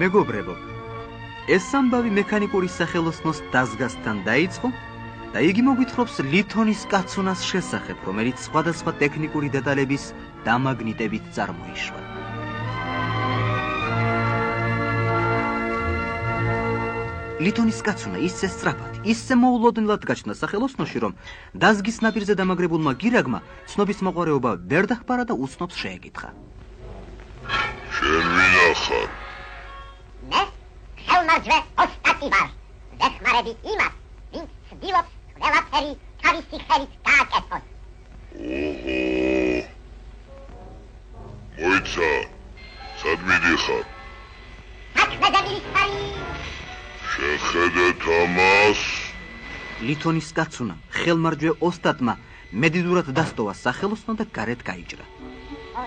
მეგობრებო, ეს ამბავი მექანიკური სახელოსნოს დაზგასთან დაიწყო და იგი მოგვითხრობს ლითონის კაცუნას შესახებ, რომელიც სხვადასხვა ტექნიკური დეტალების დამაგნიტებით წარმოიშვა. ლითონის კაცუნა ისე სწრაფად, ისე მოულოდნელად გაჩნდა სახელოსნოში, რომ დაზგის ნაპირზე დამაგრებულმა გირაგმა ცნობის მოყვარეობა ვერ დახბარა და უცნობს შეეკითხა. შენ ვინახარ? მე ხელმარჯვე ოსტატი ვარ. ვეხმარები იმას, ვინც ცდილობს ყველაფერი თავისი ხელით გააკეთოს. მოიცა, სად მიდიხარ? საქმეზე მინისტარი. შეხედეთ ამას. ლითონის კაცუნამ, ხელმარჯვე ოსტატმა მედიდურად დასტოვა სახელოსნო და გარეთ გაიჭრა.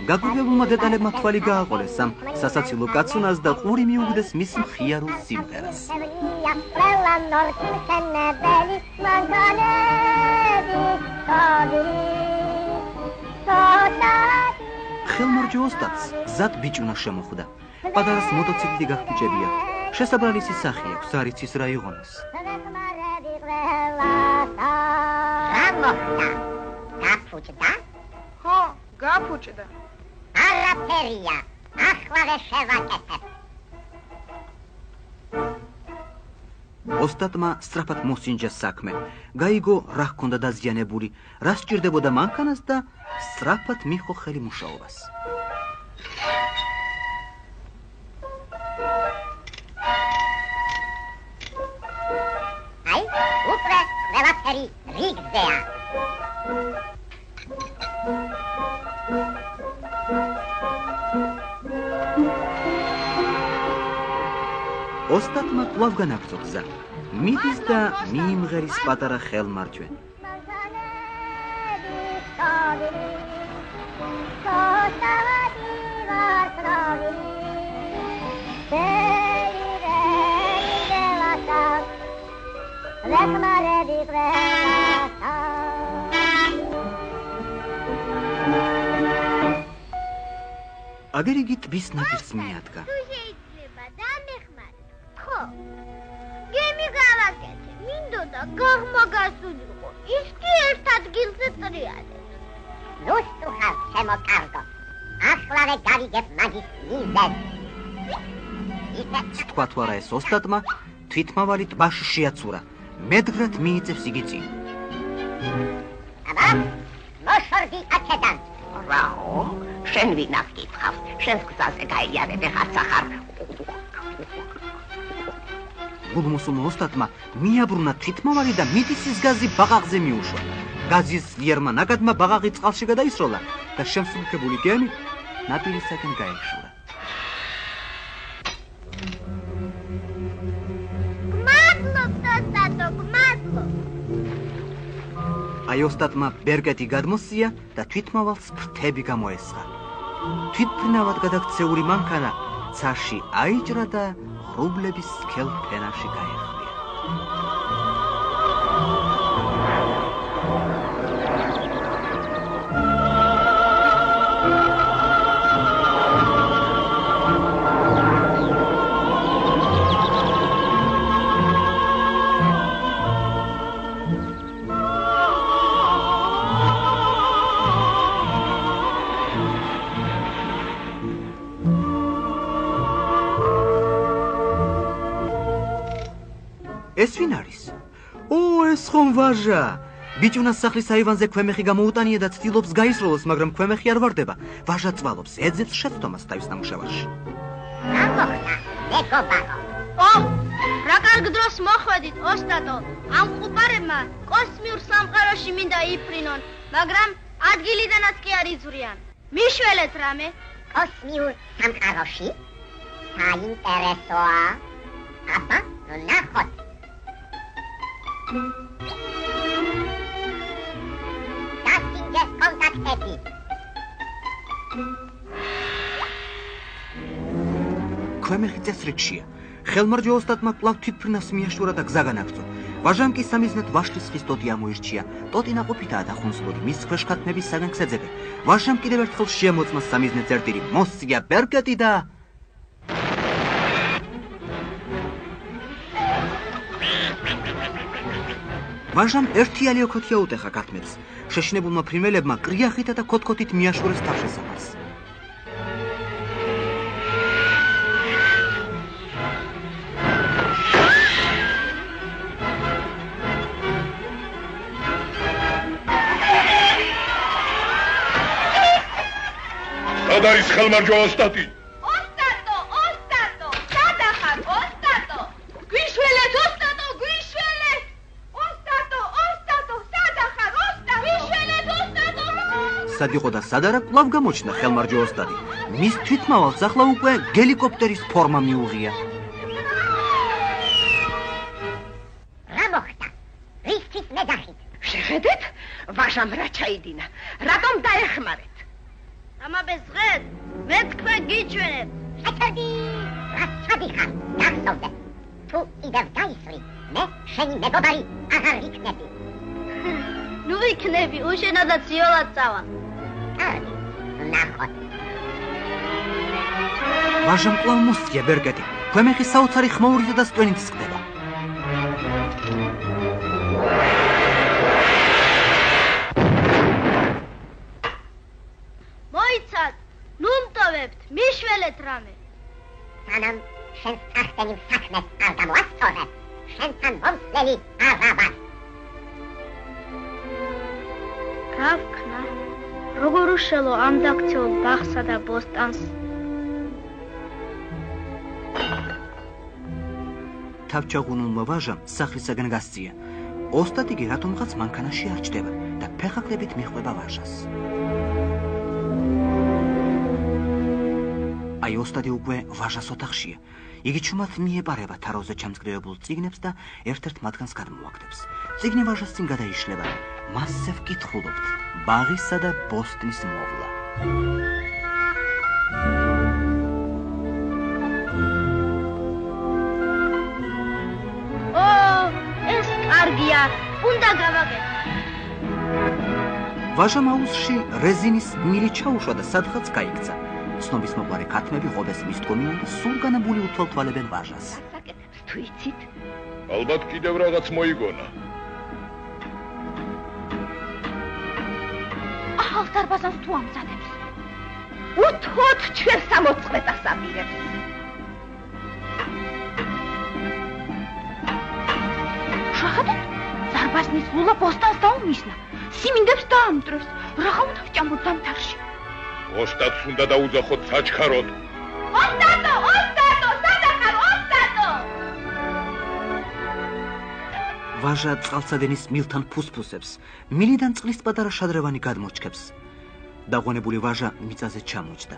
გაგვირებულმა დეტალებმა თვალი გააყოლეს ამ სასაცილო კაცუნას და ყური მიუგდეს მის მხიარულ სიმღერას. ხელმარჯვე ოსტატს გზად ბიჭუნა შემოხვდა. პატარას მოტოციკლი გახტიჭებია. შესაბრალისი სახი აქვს, არ იცის რა იღონოს. გაფუჭდა? ხო, გაფუჭდა. არაფერია, ახლა შევაკეთებ. ოსტატმა სწრაფად მოსინჯა საქმე. გაიგო რა ჰქონდა დაზიანებული, რა სჭირდებოდა მანქანას და სწრაფად მიჰყო ხელი მუშაობას. აი, უკვე ყველაფერი რიგზეა. ოსტატმა კვლავ განაგრძო გზა. მიდის და მიიმღერის პატარა ხელმარჯვე. აგერ იგი ტბის ნაპირს მიადგა. გემი გავაკეთე, მინდოდა გაღმა გასულიყო, ის კი ერთ ადგილზე ტრიალებს. ნუ სტუხარ, შემოკარგო. ახლავე გავიგებ მაგის მიზეზს. თქვა თუ არა ეს ოსტატმა, თვითმავალი ტბაში შეაცურა. მედგრად მიიწევს იგი წინ. აბა, მოშორდი აქედან. რაო, შენ ვინახ კითხავს, შენს გზაზე გაიარებ ხარცა ხარ. გულმოსულმა ოსტატმა მიაბრუნა თვითმავალი და მიტისის გაზი ბაყაყზე მიუშვა. გაზის ძლიერმა ნაკადმა ბაყაყი წყალში გადაისროლა და შემსუბუქებული გემი ნაპირისაკენ გაეშურა. აი ოსტატმა ბერკეტი გადმოსია და თვითმავალს ფრთები გამოესხა. თვითფრინავად გადაქცეული მანქანა ცაში აიჭრა და ღრუბლების სქელ ფენაში გაეხვია. ეს ვინ არის? ეს ხომ ვაჟა. ბიჭუნას სახლის აივანზე ქვემეხი გამოუტანია და ცდილობს გაისროლოს, მაგრამ ქვემეხი არ ვარდება. ვაჟა წვალობს, ეძებს შეცდომას თავის ნამუშევარში. რა მოხდა? მეგობარო. რა კარგ დროს მოხვედით, ოსტატო. ამ ყუპარებმა კოსმიურ სამყაროში მინდა იფრინონ, მაგრამ ადგილიდანაც კი არ იზვრიან. მიშველეთ რამე? კოსმიურ სამყაროში? საინტერესოა. აბა, ნახოთ. დასინჯეს კონტაქტები. ქვემეხი წესრიგშია. ხელმარჯვე ოსტატმა კვლავ თვითფრინავს მიაშურა და გზა განაგრძო. ვაჟამ კი სამიზნედ ვაშლის ხის ტოტი ამოირჩია. ტოტი ნაყოფითაა დახუნცლული, მის ქვეშ ქათმების საგანს ეძებენ. ვაჟამ კიდევ ერთხელ შემოწმა სამიზნედ წერტილი, მოსწია ბერკეტი და ვაჟამ ერთიალი ოქოთია უტეხა გართმებს. შეშინებულმა ფრინველებმა კრიახითა და ქოთქოთით მიაშურეს თავშესაფარს. სად არის ხელმარჯვა ოსტატი? ოსტატო, სადახარ, ოსტატო! გვიშველეთ, ოსტატო, გვიშველეთ! ოსტატო, სადახარ, ოსტატო! გვიშველეთ, ოსტატო! სად იყო და სად არა კვლავ გამოჩნდა ხელმარჯვა ოსტატი. მის თვითმავალს ახლა უკვე ჰელიკოპტერის ფორმა მიუღია. რა მოხდა? რისთვის მედახით? შეხედეთ? ვაჟამ რა ჩაიდინა. რატომ დაეხმარეთ? ამაბეს ღეთ, მე თქვენ გიჩვენებ. შეჭედი! რაც ჩადიხარ, გახსოვდე. თუ კიდევ გაისვლი, მე შენი მეგობარი აღარ ვიქნები. ნუ ვიქნები, უშენოდაც იოლად წავა. კარგი, ნახოთ. ვაჟამ კვლავ მოსწია ბერკეტი. ქვემეხი საოცარი ხმაურითა და სტვენით სკდება. მოიცად, ნუ მტოვებთ, მიშველეთ რამე. სანამ შენს სახტენილ საქმეს არ გამოასწორებ, შენთან მომსვლელი არა ვარ. რა ვქნა? როგორ უშელო ამ დაქცეულ ბაღსა და ბოსტანს? თავჩაღუნულმა ვაჟამ სახლისაგან გასწია. ოსტატი კი რატომღაც მანქანაში არ ჩდება და ფეხაკლებით მიხვდება ვაჟას. აი ოსტატი უკვე ვაჟას ოთახშია. იგი ჩუმად მიეპარება თაროზე ჩამწკრივებულ წიგნებს და ერთ-ერთ მათგანს გადმოაგდებს. წიგნი ვაჟას წინ გადაიშლება. მასზე ვკითხულობთ ბაღისა და ბოსტნის მოვლა. ეს კარგია, უნდა გავაკეთო. ვაჟამ აუზში რეზინის მილი ჩაუშვა და სადღაც გაიქცა. ცნობის მოყარე ქათმები ღობეს მისდგომიან და სულგანებული უთვალთვალებენ ვაჟას. საკეთებს თუ იცით? ალბათ კიდევ რაღაც მოიგონა. ახალ დარბაზანს თუ ამზადებს. უთხოვთ ჩვენ სამოწყვეტას ამირებს. შეხედეთ, დარბაზნის ლულა ბოსტანს დაუმისნა. სიმინდებს დაამტრევს. რაღა უნდა ვჭამოთ დამთარში. ოსტატს უნდა დაუძახოთ საჩქაროდ. ოსტატო, სადახარ, ოსტატო! ვაჟა წყალსადენის მილთან ფუსფუსებს, მილიდან წყლის პატარა შადრევანი გადმოჩქებს. დაღონებული ვაჟა მიწაზე ჩამოჯდა.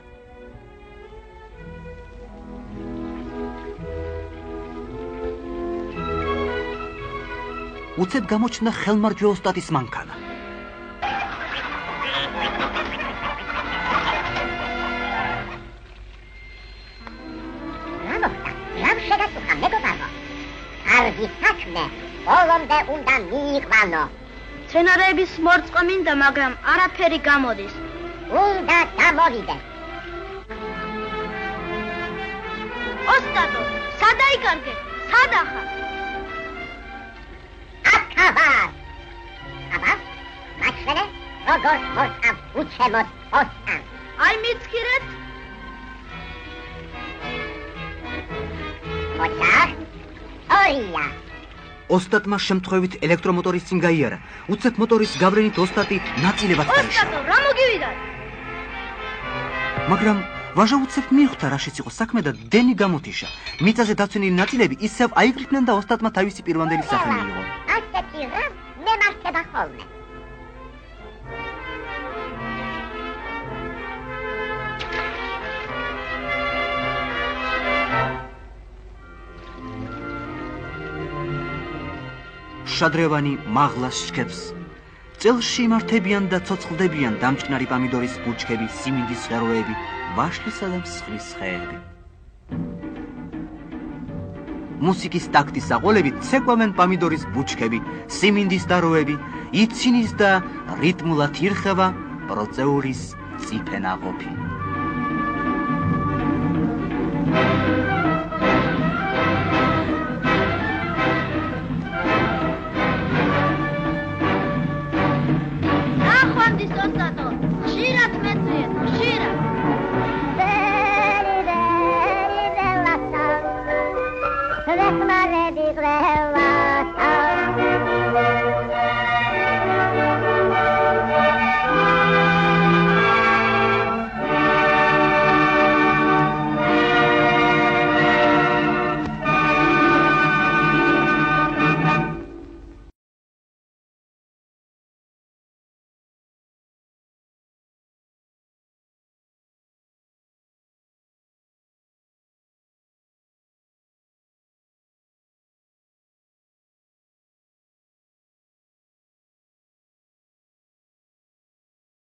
უცებ გამოჩნდა ხელმარჯვე ოსტატის მანქანა. კარგი საქმე, ბოლომდე უნდა მიიყვანო. მცენარეების მორწყვა მინდა, მაგრამ არაფერი გამოდის. უნდა გამოვიდეს. ოსტატო, სად აიკარგეთ? სადახარ? აქა ვარ. აბა, მაჩვენე, როგორ მორწყავ უჩემოთ ოსტანს. აი მიცქირეთ? ოჯახ, ორია. ოსტატმა შემთხვევით ელექტრომოტორის წინ გაიარა. უცებ მოტორის გავლენით ოსტატი ნაწილებად დაიშალა. ოსტატო, რა მოგივიდათ? მაგრამ ვაჟა უცებ მიხვდა რაშიც იყო საქმე და დენი გამოთიშა. მიწაზე დაცვენილი ნაწილები ისევ აიკრიფნენ და ოსტატმა თავისი პირვანდელი სახე მიიღო. ასეთი რამ მემართება ხოლმე. შადრევანი მაღლას შქებს. წელში იმართებიან და ცოცხლდებიან დამჭკნარი პამიდორის ბუჩქები, სიმინდის ღეროები, ვაშლისა და მსხლის ხეები. მუსიკის ტაქტის აყოლებით ცეკვავენ პამიდორის ბუჩქები, სიმინდის დაროები, იცინის და რიტმულად ირხება პროცეურის წიფენაღოფი. ძალიან